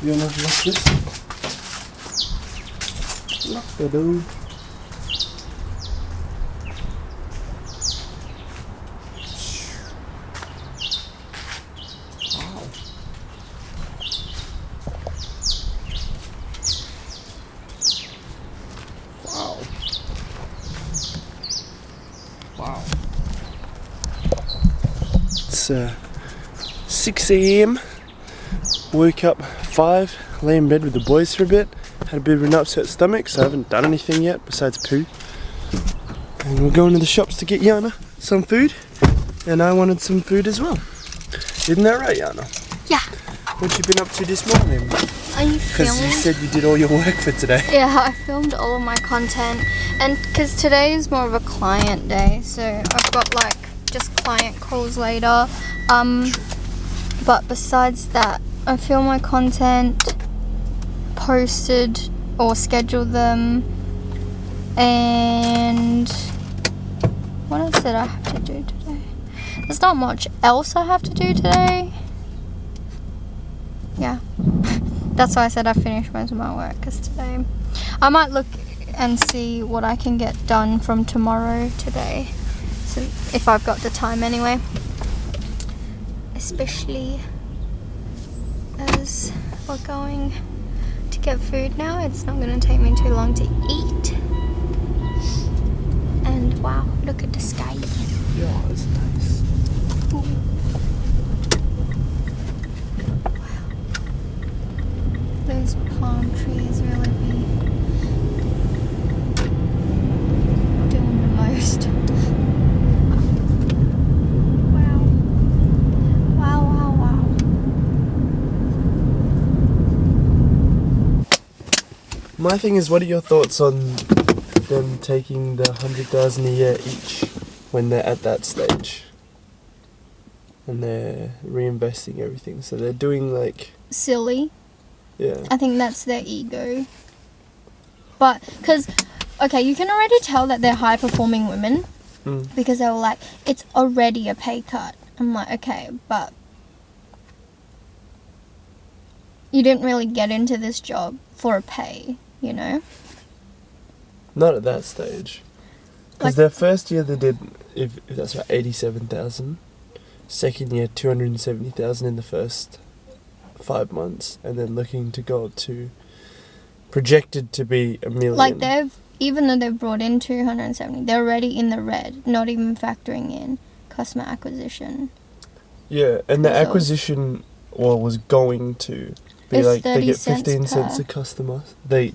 You wanna lock this? Lock the door. Wow. Wow. It's 6 a.m. Woke up 5, lay in bed with the boys for a bit. Had a bit of an upset stomach, so I haven't done anything yet besides poo. And we're going to the shops to get Yana some food, and I wanted some food as well. Isn't that right, Yana? Yeah. What you been up to this morning? Are you Because filming? you said you did all your work for today. Yeah, I filmed all of my content, and because today is more of a client day, so I've got like just client calls later. But besides that, I film my content, posted or scheduled them, and what else did I have to do today? There's not much else I have to do today. Yeah, that's why I said I finished most of my work, because today I might look and see what I can get done from tomorrow today, so if I've got the time anyway, especially as we're going to get food now. It's not going to take me too long to eat. And wow, look at the sky. Yeah, it's nice. Wow. Those palm trees really be doing the most. Wow. Wow, wow, wow. My thing is, what are your thoughts on them taking the 100,000 a year each when they're at that stage? And they're reinvesting everything. So they're doing like, Silly. yeah. I think that's their ego. But, because, okay, you can already tell that they're high-performing women because they were like, it's already a pay cut. I'm like, okay, but you didn't really get into this job for a pay, you know? Not at that stage. Because Like- their first year they did, if that's right, 87,000. Second year, 270,000 in the first 5 months. And then looking to go up to, projected to be $1 million. Like, even though they've brought in 270, they're already in the red, not even factoring in customer acquisition. Yeah, and the So- acquisition was going to be It's like they 30 get cents 15 cents per. a customer.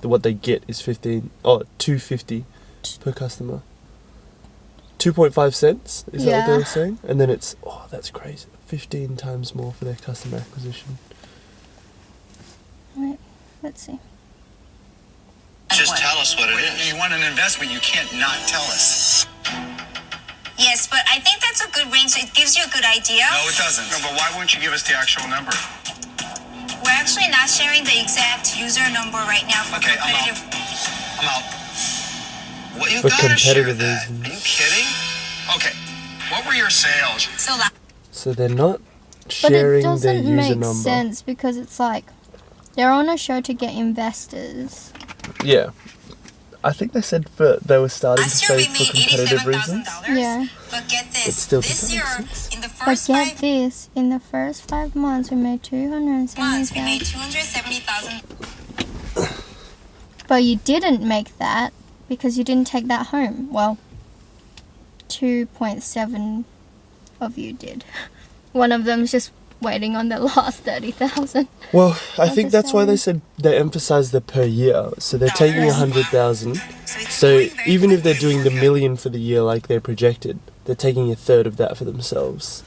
What they get is $2.50 per customer. 2.5 cents, is that what they Yeah. were saying? And then it's, that's crazy, 15 times more for their customer acquisition. Wait, let's see. Just tell us what it is. You want an investment, you can't not tell us. Yes, but I think that's a good range. It gives you a good idea. No, it doesn't. No, but why won't you give us the actual number? We're actually not sharing the exact user number right now for Okay, I'm out. competitive. I'm out. What, you For gotta share competitive that. reasons. Are you kidding? Okay, what were your sales? So they're not But it sharing their doesn't user make number. sense because it's like they're on a show to get investors. Yeah. I think they said they were starting to Last year say we for made competitive reasons. $87,000. Yeah. But get It this. still This doesn't year, make sense. in the But first get 5 this, in the first 5 months we made months, we made 270,000. $270,000. But you didn't make that because you didn't take that home. Well, 2.7 of you did. One of them's just waiting on the last 30,000. Well, I think just that's why they saying. said they emphasized the per year. So they're taking 100,000. it's So growing very even if they're quickly. doing the million for the year like they're projected, they're taking a third of that for themselves.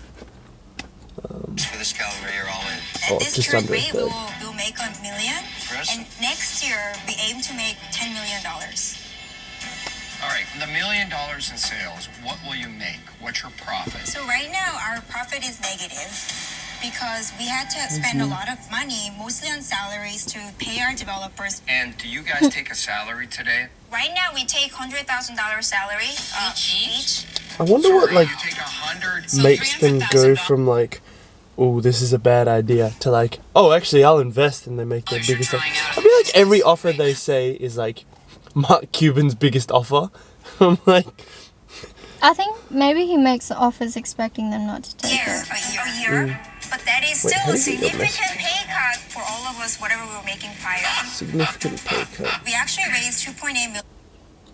For this caliber, you're all in. Oh, At this just current under a rate, third. we'll make $1 million. Impressive. And next year, we aim to make $10 million. All right, the $1 million in sales, what will you make? What's your profit? So right now, our profit is negative because we had to spend a lot of money, mostly on salaries, to pay our developers. And do you guys take a salary today? Right now, we take $100,000 salary each. I wonder what Sorry, like you take 100. makes them go from like oh, this is a bad idea, to like, oh, actually, I'll invest, and they make their biggest offer. I feel like every offer they say is like Mark Cuban's biggest offer. I'm like, I think maybe he makes the offers expecting them not to take it. A year. But that is Wait, still how a did you get significant pay cut for all of us, whatever we were making prior. significant pay cut. We actually raised $2.8 million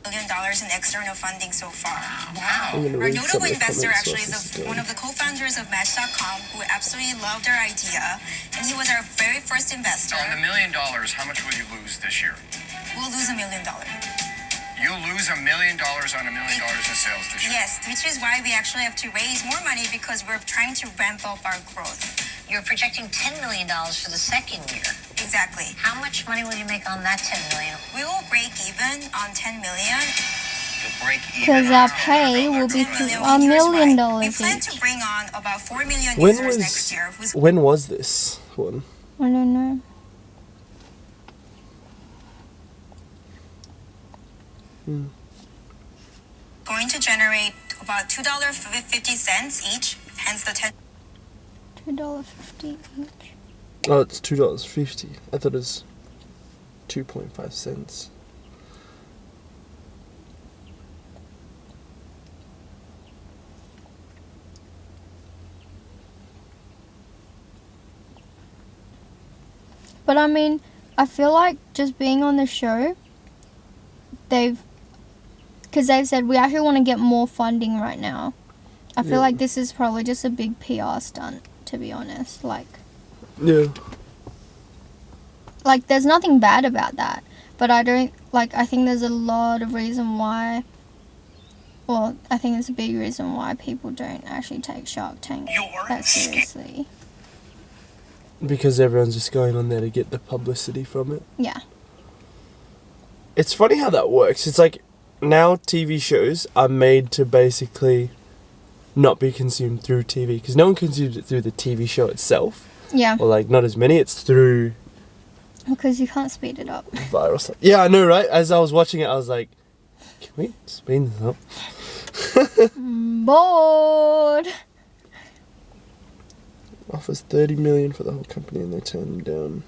in external funding so far. Wow. I'm gonna Our read some notable of the investor comment actually sources is one of the co-founders of Match.com who absolutely loved our idea, and he was our very first investor. So on the $1 million, how much will you lose this year? We'll lose $1 million. You'll lose $1 million on $1 million in sales this year. Yes, which is why we actually have to raise more money because we're trying to ramp up our growth. You're projecting $10 million for the second year. Exactly. How much money will you make on that $10 million? We will break even on $10 million. You'll break even. Because our pay will be $1 million We plan each. to bring on about 4 million When users was next year. when was this one? I don't know. Going to generate about $2.50 each, hence the 10. $2.50 each. Oh, it's $2.50. I thought it was 2.5 cents. But I mean, I feel like just being on the show, because they've said we actually want to get more funding right now. I feel Yeah. like this is probably just a big PR stunt, to be honest. Yeah. Like there's nothing bad about that, but I think there's a lot of reason why. Well, I think it's a big reason why people don't actually take Shark Tank that seriously. Because everyone's just going on there to get the publicity from it. Yeah. It's funny how that works. It's like now TV shows are made to basically not be consumed through TV because no one consumes it through the TV show itself. Yeah. Or like not as many. It's through Because you can't speed it up. viral stuff. Yeah, I know, right? As I was watching it, I was like, can we speed this up? Bored. Offers $30 million for the whole company and they turn them down.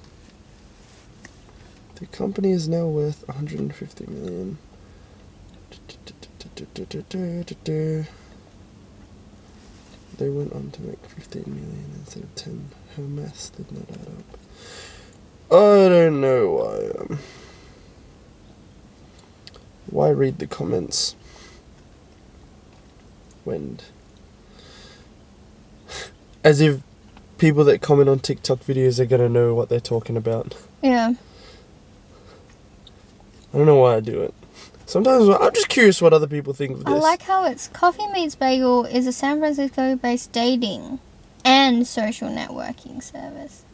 The company is now worth $150 million. They went on to make $15 million instead of 10. Her maths did not add up. I don't know why read the comments when as if people that comment on TikTok videos are gonna know what they're talking about. Yeah. I don't know why I do it. Sometimes I'm just curious what other people think of this. I like how it's Coffee Meets Bagel is a San Francisco-based dating and social networking service.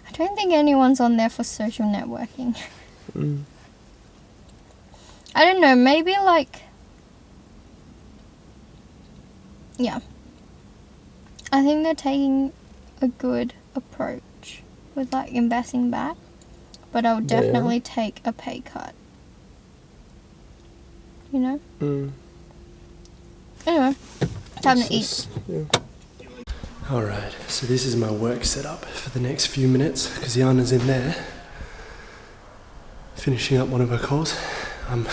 I don't think anyone's on there for social networking. Mm. I don't know, maybe like... Yeah. I think they're taking a good approach with like investing back, but I would They are. definitely take a pay cut. You know? Mm. Anyway, time to eat. Yeah. Alright, so this is my work setup for the next few minutes because Yana's in there finishing up one of her calls. I'm a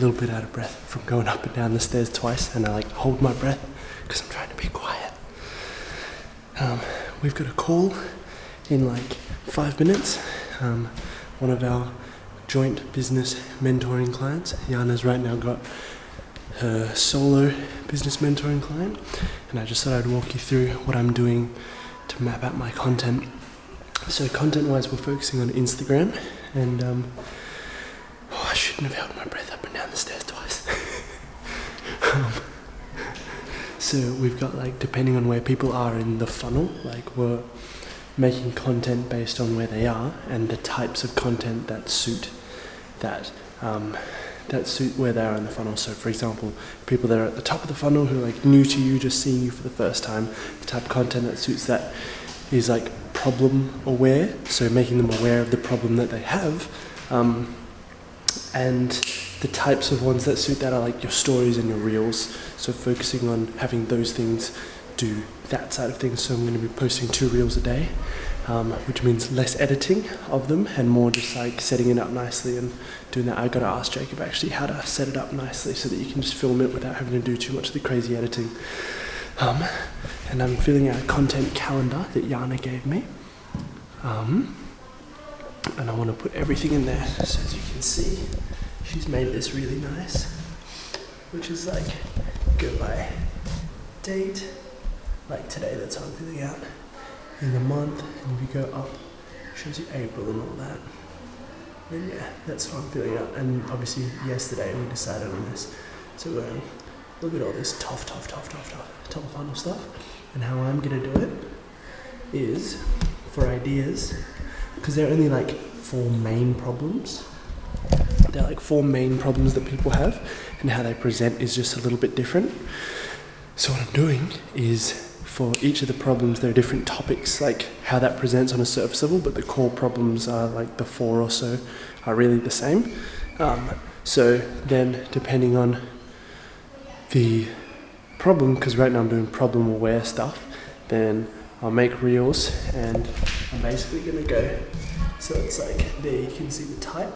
little bit out of breath from going up and down the stairs twice and I like hold my breath because I'm trying to be quiet. We've got a call in like 5 minutes. One of our joint business mentoring clients. Yana's right now got her solo business mentoring client, and I just thought I'd walk you through what I'm doing to map out my content. So content-wise, we're focusing on Instagram, and I shouldn't have held my breath up and down the stairs twice. So we've got like, depending on where people are in the funnel, like we're making content based on where they are and the types of content that suit that suit where they are in the funnel. So for example, people that are at the top of the funnel who are like new to you, just seeing you for the first time, the type of content that suits that is like problem aware, so making them aware of the problem that they have, and the types of ones that suit that are like your stories and your reels, so focusing on having those things do that side of things. So I'm going to be posting 2 reels a day, which means less editing of them and more just like setting it up nicely and doing that. I got to ask Jacob actually how to set it up nicely so that you can just film it without having to do too much of the crazy editing. And I'm filling out a content calendar that Yana gave me. And I want to put everything in there. So as you can see, she's made this really nice, which is like go by date, like today, that's how I'm filling out, in the month, and if you go up, it shows you April and all that. And yeah, that's what I'm filling out. And obviously yesterday we decided on this. So look at all this top funnel stuff. And how I'm gonna do it is for ideas, because there are only like 4 main problems. There are like 4 main problems that people have, and how they present is just a little bit different. So what I'm doing is for each of the problems, there are different topics, like how that presents on a surface level, but the core problems are like the 4 or so are really the same. So then depending on the problem, because right now I'm doing problem aware stuff, then I'll make reels and I'm basically gonna go, so it's like there you can see the type,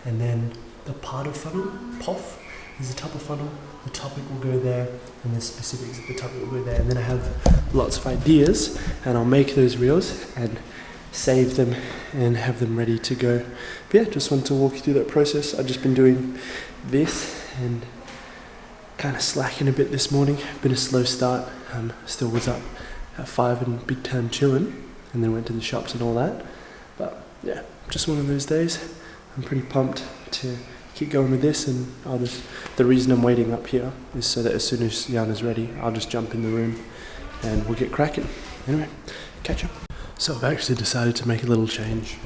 and then the part of funnel, POF, is the top of funnel, the topic will go there, and the specifics of the topic will go there, and then I have lots of ideas, and I'll make those reels and save them and have them ready to go. But yeah, just wanted to walk you through that process. I've just been doing this and kind of slacking a bit this morning. Been a slow start. Still was up at 5 and big time chilling, and then went to the shops and all that. But yeah, just one of those days. I'm pretty pumped to keep going with this, and the reason I'm waiting up here is so that as soon as Yana's ready, I'll just jump in the room and we'll get cracking. Anyway, catch up. So I've actually decided to make a little change,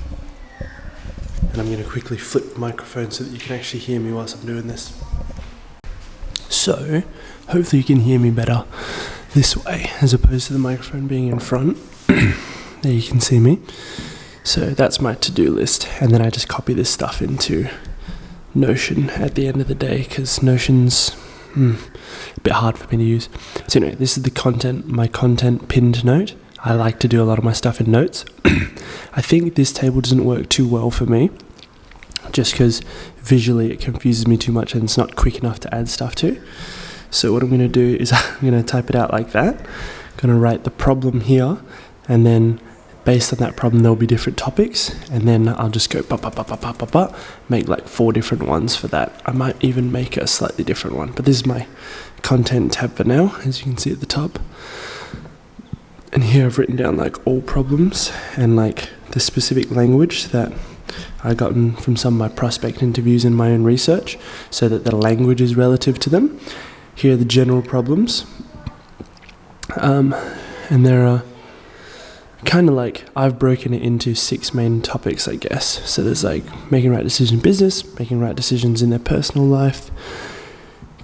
and I'm going to quickly flip the microphone so that you can actually hear me whilst I'm doing this. So hopefully you can hear me better this way as opposed to the microphone being in front. There you can see me. So that's my to-do list, and then I just copy this stuff into Notion at the end of the day, because Notion's a bit hard for me to use. So anyway, this is my content pinned note. I like to do a lot of my stuff in notes. I think this table doesn't work too well for me, just because visually it confuses me too much and it's not quick enough to add stuff to. So what I'm going to do is I'm going to type it out like that. I'm going to write the problem here, and then based on that problem there'll be different topics, and then I'll just go make like 4 different ones for that. I might even make a slightly different one, but this is my content tab for now, as you can see at the top. And here I've written down like all problems and like the specific language that I gotten from some of my prospect interviews and my own research, so that the language is relative to them. Here are the general problems, and there are kind of like, I've broken it into 6 main topics, I guess. So there's like making right decisions in business, making right decisions in their personal life,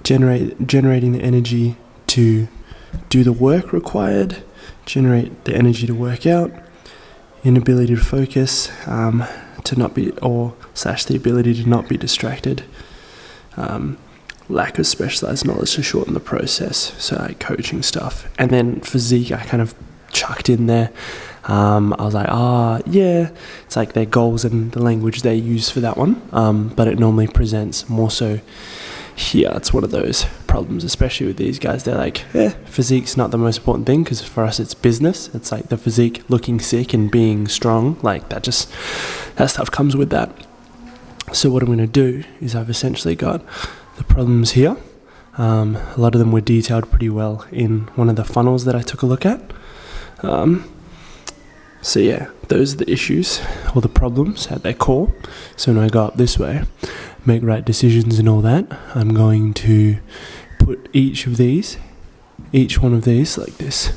generating the energy to do the work required, generate the energy to work out, inability to focus, to not be, or / the ability to not be distracted, lack of specialized knowledge to shorten the process, so like coaching stuff. And then physique I kind of chucked in there. I was like, yeah, it's like their goals and the language they use for that one, but it normally presents more so here. It's one of those problems, especially with these guys. They're like, physique's not the most important thing, because for us it's business. It's like the physique, looking sick and being strong, like that stuff comes with that. So what I'm going to do is I've essentially got the problems here. A lot of them were detailed pretty well in one of the funnels that I took a look at. So yeah, those are the issues or the problems at their core. So when I go up this way, make right decisions and all that, I'm going to put each one of these like this.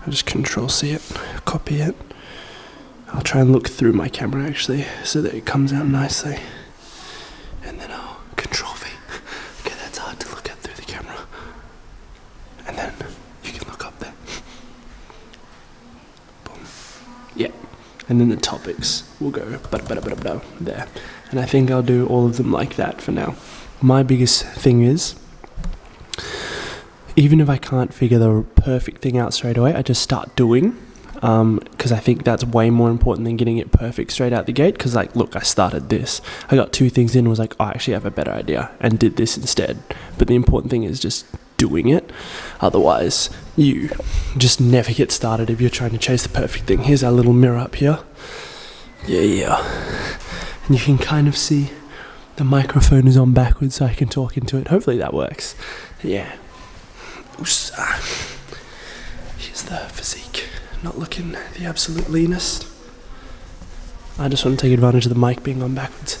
I'll just Control-C it, copy it. I'll try and look through my camera actually, so that it comes out nicely. And then I'll Control-V. Okay, that's hard to look at through the camera. And then you can look up there. Boom. Yeah. And then the topics will go there. And I think I'll do all of them like that for now. My biggest thing is even if I can't figure the perfect thing out straight away, I just start doing. Because I think that's way more important than getting it perfect straight out the gate. Because, like, look, I started this. I got 2 things in and was like, oh, I actually have a better idea, and did this instead. But the important thing is just doing it. Otherwise, you just never get started if you're trying to chase the perfect thing. Here's our little mirror up here. Yeah. And you can kind of see the microphone is on backwards so I can talk into it. Hopefully that works. Yeah. Here's the physique. Not looking the absolute leanest. I just want to take advantage of the mic being on backwards.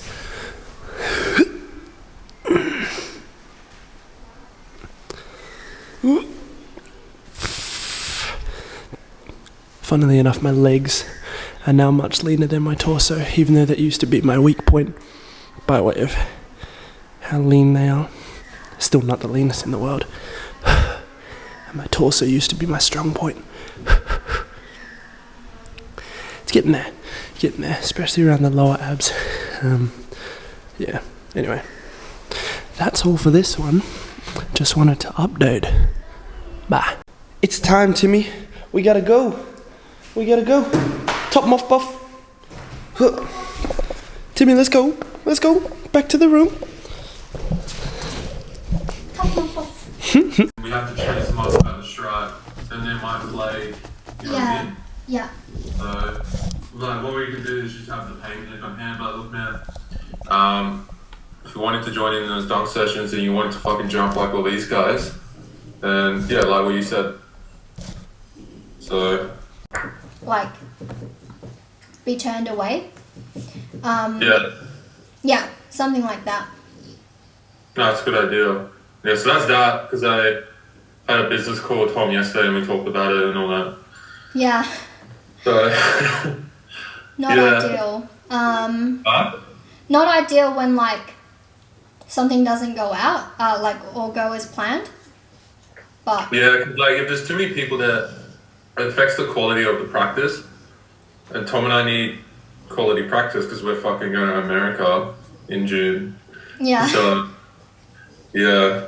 Funnily enough, my legs are now much leaner than my torso, even though that used to be my weak point by way of how lean they are. Still not the leanest in the world. And my torso used to be my strong point. Getting there, especially around the lower abs. Yeah, anyway, that's all for this one. Just wanted to update. Bye. It's time, Timmy. We gotta go. Top them off, buff. Huh. Timmy, let's go. Back to the room. We have to chase them up at the strike, and they might play. You know what I mean? Yeah. So, like, what we can do is just have the pain click on hand. But look, man, if you wanted to join in those dunk sessions and you wanted to fucking jump like all these guys, then yeah, like what you said. So, Like, be turned away. Yeah, Something like that. no, it's a good idea. Yeah, so that's that, because I had a business call with Tom yesterday and we talked about it and all that. Yeah. So, Not Yeah. ideal. Not ideal when, like, something doesn't go out, or go as planned. But yeah, 'cause, like, if there's too many people that it affects the quality of the practice, and Tom and I need quality practice because we're fucking going to America in June. yeah. So, yeah.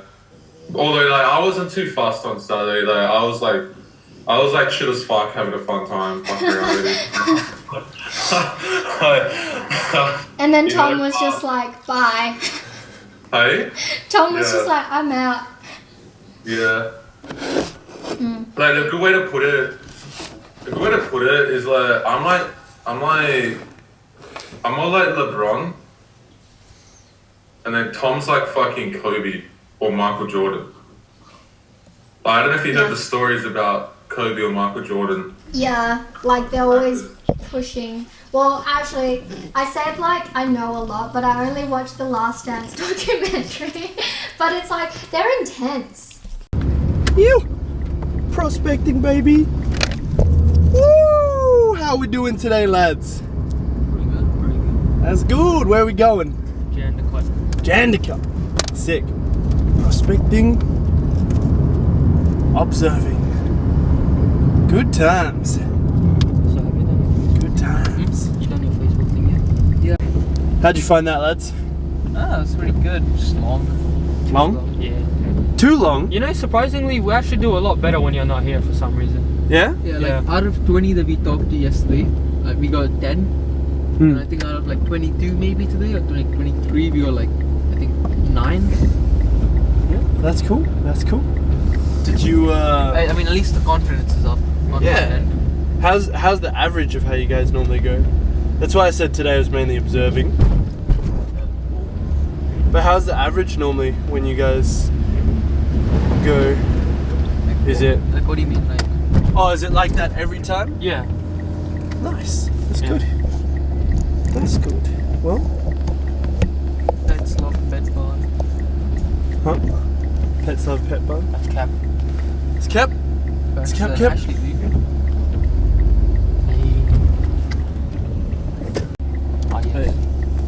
Although, like, I wasn't too fussed on Saturday. Like, I was like shit as fuck, having a fun time, fucking around with it. And then You Tom know, was just like, bye. Hey? Tom was Yeah. just like, I'm out. Yeah. Like, a good way to put it is like, I'm more like LeBron, and then Tom's like fucking Kobe or Michael Jordan. I don't know if you heard the stories about Kobe or Michael Jordan. Yeah, like they're always pushing. Well, actually, I said like I know a lot, but I only watched the Last Dance documentary. But it's like, they're intense. You prospecting, baby. Woo! How we doing today, lads? Pretty good. That's good. Where are we going? Jandakot. Jandakot. Sick. Prospecting. Observing. Good times. So have you done Good times. You done your Facebook thing yet? How'd you find that, lads? Ah, it's pretty good. Just long. Long? Yeah. Too long? You know, surprisingly, we actually do a lot better when you're not here for some reason. Yeah? Yeah, Yeah. like out of 20 that we talked to yesterday, like we got 10. And I think out of like 22 maybe today, or like 23, we got like, I think 9. Yeah, that's cool. That's cool. Did you, I mean, at least the confidence is up. On Yeah. my end. how's the average of how you guys normally go? That's why I said today was mainly observing. But how's the average normally when you guys go? Is it? Like, what do you mean? Like, Oh, is it like that every time? Yeah. Nice. That's Yeah. good. That's good. Well, pets love pet bar. huh? Pets love pet bar. That's cap. It's Cap. That's Cap. Ashley Lee. Oh, yeah. Hey.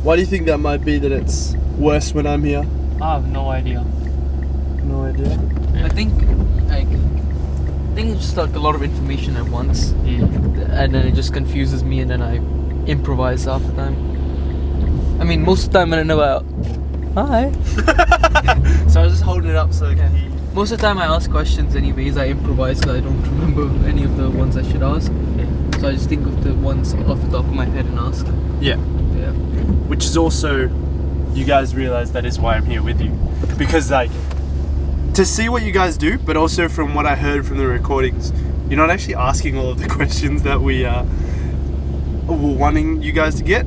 Why do you think that might be that it's worse when I'm here? I have no idea. No idea. I think it's just like a lot of information at once, Yeah. and then it just confuses me, and then I improvise half the time. I mean, most of the time when I know about, hi. So I was just holding it up so Yeah. most of the time I ask questions anyways. I improvise because I don't remember any of the ones I should ask. So I just think of the ones off the top of my head and ask. Yeah. Yeah. Which is also, you guys realize that is why I'm here with you. Because like, to see what you guys do, but also from what I heard from the recordings, you're not actually asking all of the questions that we were wanting you guys to get.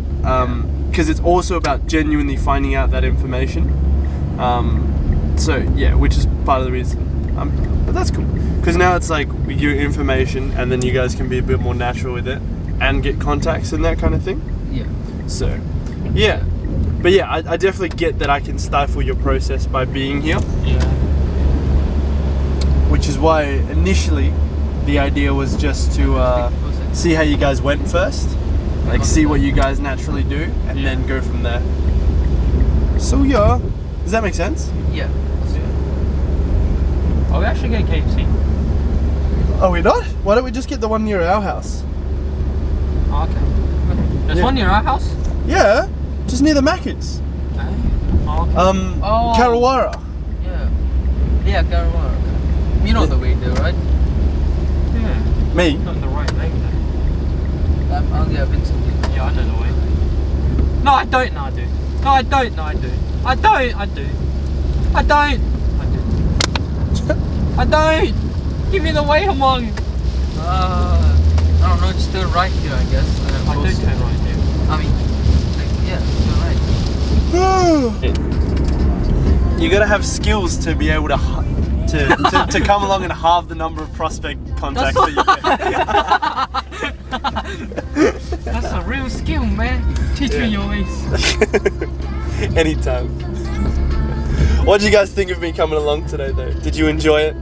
Because it's also about genuinely finding out that information. So yeah, which is part of the reason. But that's cool. Because now it's like we give you information and then you guys can be a bit more natural with it and get contacts and that kind of thing. Yeah. So, yeah. But yeah, I definitely get that I can stifle your process by being here. Yeah. Which is why initially the idea was just to see how you guys went first. Like see what you guys naturally do and then go from there. So yeah. Does that make sense? Yeah. Are we actually getting KFC? Are we not? Why don't we just get the one near our house? Oh, okay. There's Yeah. one near our house? Yeah, just near the Macca's. Oh, okay. Karawara. Yeah. Yeah, Karawara. You know the way there, right? Yeah. Me? Not in the right name though. Yeah, Vincent. Yeah, I know the way. No, I don't. No, I do. No, I don't. No, I do. I don't. I do. I don't. I do. I don't. Give me the way, Hamong. I don't know. Just turn right here, I guess. And then I do close. turn right here. I mean, like, yeah, turn right. You gotta have skills to be able to come along and halve the number of prospect contacts that you get. That's a real skill, man. Teach me your ways. Anytime. What did you guys think of me coming along today though? Did you enjoy it?